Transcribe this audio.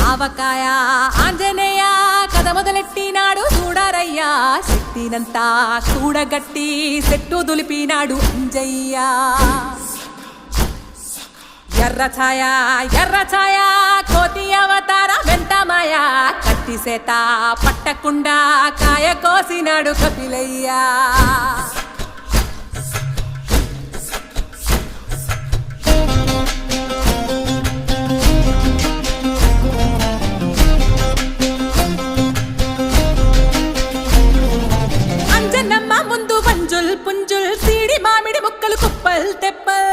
ఆవకాయ ఆంజనేయ కథ మొదలెట్టినాడు చూడారయ్యా శక్తినంతా చూడగట్టి చెట్టు దులిపినాడు అంజయ్య ఎర్ర ఛాయ కోతి అవతార వెంటమాయ కట్టి సేత పట్టకుండా కాయ కోసినాడు కపిలయ్యా అంజనమ్మ ముందు వంజుల్ పుంజుల్ సీడి మామిడి ముక్కలు కుప్పల్ తెప్పల్